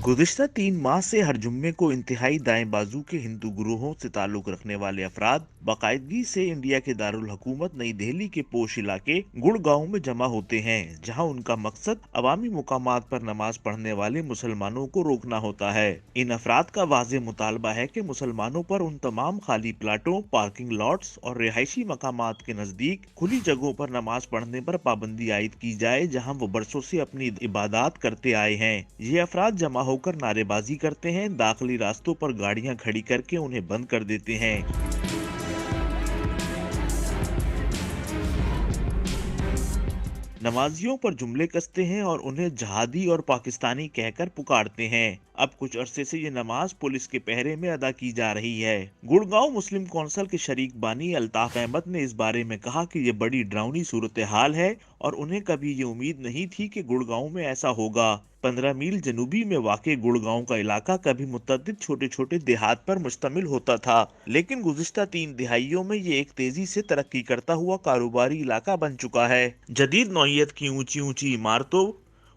गुज़िश्ता 3 माह से हर जुम्मे को इंतहाई दाएं बाजू के हिंदू गुरूहों से ताल्लुक रखने वाले अफराद बाकायदगी से इंडिया के दारुल हुकूमत नई दिल्ली के पोश इलाके गुड़गांव में जमा होते हैं, जहां उनका मकसद अवामी मुकामात पर नमाज पढ़ने वाले मुसलमानों को रोकना होता है। इन अफराद का वाज़ेह मुतालबा है कि मुसलमानों पर उन तमाम खाली प्लाटों, पार्किंग लॉट्स और रिहायशी मकामात के नजदीक खुली जगहों पर नमाज पढ़ने पर पाबंदी आयद की जाए, जहां वो बरसों से अपनी इबादत करते आए हैं। ये अफराद जमा होकर नारेबाजी करते हैं, दाखिली रास्तों पर गाड़ियां खड़ी करके उन्हें बंद कर देते हैं। नमाजियों पर जुमले कसते हैं और उन्हें जहादी और पाकिस्तानी कहकर पुकारते हैं। अब कुछ अरसे से ये नमाज पुलिस के पहरे में अदा की जा रही है। गुड़गांव मुस्लिम कौंसिल के शरीक बानी अल्ताफ अहमद ने इस बारे में कहा कि ये बड़ी डरावनी सूरत हाल है और उन्हें कभी ये उम्मीद नहीं थी कि गुड़गांव में ऐसा होगा। 15 मील जनूबी में वाक़े गुड़गांव का इलाका कभी मुतअद्दिद छोटे छोटे देहात पर मुश्तमिल होता था, लेकिन गुज़िश्ता 3 दिहाइयों में ये एक तेजी से तरक्की करता हुआ कारोबारी इलाका बन चुका है। जदीद नौइयत की ऊंची ऊंची इमारतों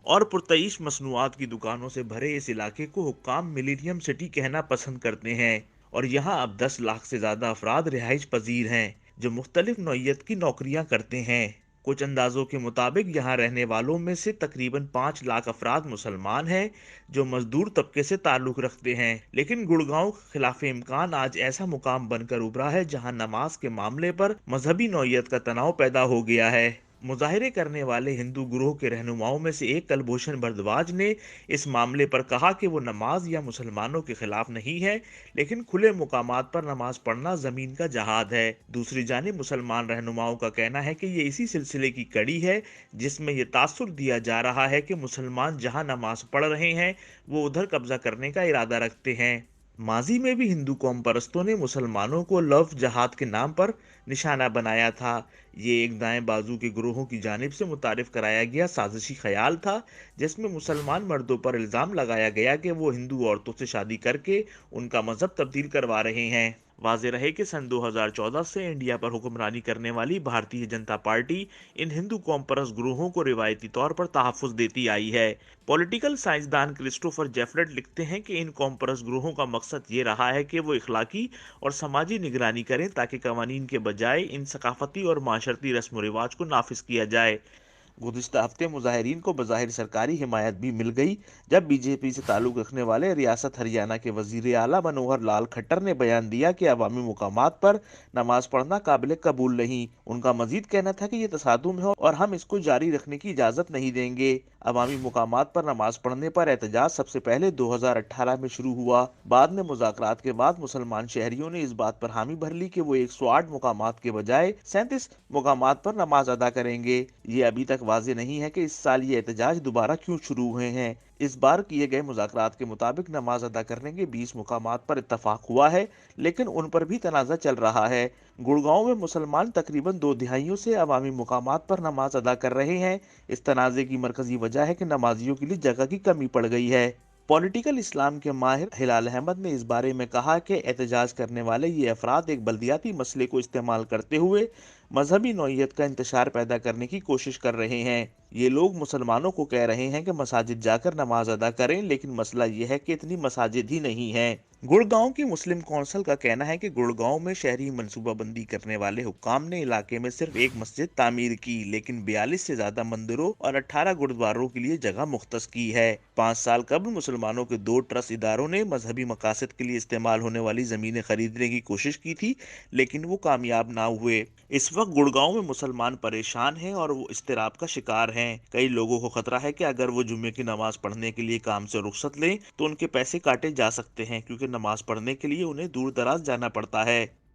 और पुरतईश मसनूआत की दुकानों से भरे इस इलाके को हुक्काम मिलेनियम सिटी कहना पसंद करते हैं और यहाँ अब 10 लाख से ज्यादा अफराद रिहाइश पजीर हैं जो मुख्तलिफ नौइयत की नौकरियां करते हैं। कुछ अंदाजों के मुताबिक यहाँ रहने वालों में से तकरीबन 5 लाख अफराद मुसलमान हैं जो मजदूर तबके से ताल्लुक रखते हैं, लेकिन गुड़गांव खिलाफे इम्कान आज ऐसा मुकाम बनकर उभरा है जहाँ नमाज के मामले पर मजहबी नौइयत का तनाव पैदा हो गया है। मुजाहिरे करने वाले हिंदू गुरोह के रहनुमाओं में से एक कुलभूषण भारद्वाज ने इस मामले पर कहा कि वो नमाज या मुसलमानों के खिलाफ नहीं है, लेकिन खुले मुकामात पर नमाज पढ़ना जमीन का जहाद है। दूसरी जानिब मुसलमान रहनुमाओं का कहना है कि ये इसी सिलसिले की कड़ी है जिसमें यह तासुर दिया जा रहा है कि मुसलमान जहां नमाज पढ़ रहे हैं वो उधर कब्जा करने का इरादा रखते हैं। माजी में भी हिंदू कौम परस्तों ने मुसलमानों को लव जहाद के नाम पर निशाना बनाया था। ये एक दाएं बाजू के गुरोहों की जानिब से मुतारिफ कराया गया साजिशी ख्याल था जिसमें मुसलमान मर्दों पर इल्ज़ाम लगाया गया कि वो हिंदू औरतों से शादी करके उनका मजहब तब्दील करवा रहे हैं। वाज़ेह रहे कि सन 2014 से इंडिया पर हुक्मरानी करने वाली भारतीय जनता पार्टी इन हिंदू कौम परस्त गुरोहों को रिवायती तौर पर तहफ़्फ़ुज़ देती आई है। पॉलिटिकल साइंसदान क्रिस्टोफर जेफरेट लिखते हैं कि इन कौम परस्त गुरोहों का मकसद ये रहा है कि वो इखलाकी और समाजी निगरानी करें ताकि कवानीन के बजाय इन सकाफती और माशरती रस्म व रिवाज को नाफिज किया जाए। गुज़िश्ता हफ्ते मुजाहिरीन को बज़ाहिर सरकारी हिमायत भी मिल गई जब बीजेपी से ताल्लुक़ रखने वाले रियासत हरियाणा के वज़ीर आला मनोहर लाल खट्टर ने बयान दिया कि अवामी मुकामात पर नमाज पढ़ना काबिल कबूल नहीं। उनका मजीद कहना था कि यह तसादुम है और हम इसको जारी रखने की इजाज़त नहीं देंगे। अवामी मुकामात पर नमाज पढ़ने पर एहतजाज सबसे पहले 2018 में शुरू हुआ। बाद में मुज़ाकरात के बाद मुसलमान शहरियों ने इस बात पर हामी भर ली कि वो 108 मुकामात के बजाय 37 मुकामात पर नमाज अदा करेंगे। ये अभी तक वाज़ेह नहीं है कि इस साल ये एहतजाज दोबारा क्यों शुरू हुए हैं। इस बार किए गए मुज़ाकरात के मुताबिक नमाज अदा करने के 20 मुकामात पर इत्तफाक हुआ है, लेकिन उन पर भी तनाज़ा चल रहा है। गुड़गांव में मुसलमान तकरीबन 2 दिहाइयों से अवामी मुकामात पर नमाज अदा कर रहे हैं। इस तनाज़े की मरकजी वजह है कि नमाजियों के लिए जगह की कमी पड़ गई है। पॉलिटिकल इस्लाम के माहिर हिलाल अहमद ने इस बारे में कहा कि एहतजाज करने वाले ये अफराद एक बल्दियाती मसले को इस्तेमाल करते हुए मजहबी नौइयत का इंतशार पैदा करने की कोशिश कर रहे हैं। ये लोग मुसलमानों को कह रहे हैं कि मसाजिद जाकर नमाज अदा करें, लेकिन मसला ये है कि इतनी मसाजिद ही नहीं है। गुड़गांव की मुस्लिम कौंसिल का कहना है कि गुड़गांव में शहरी मनसूबाबंदी करने वाले हुक्काम ने इलाके में सिर्फ एक मस्जिद तामीर की, लेकिन 42 से ज्यादा मंदिरों और 18 गुरुद्वारों के लिए जगह मुख्तस की है। 5 साल कबल मुसलमानों के 2 ट्रस्ट इदारों ने मजहबी मकासद के लिए इस्तेमाल होने वाली जमीनें खरीदने की कोशिश की थी, लेकिन वो कामयाब ना हुए। इस वक्त गुड़गांव में मुसलमान परेशान हैं और वो इस्तिराब का शिकार हैं। कई लोगों को खतरा है कि अगर वो जुम्मे की नमाज पढ़ने के लिए काम से रुखसत लें तो उनके पैसे काटे जा सकते हैं, क्योंकि नमाज पढ़ने के लिए उन्हें दूर दराज जाना पड़ता है।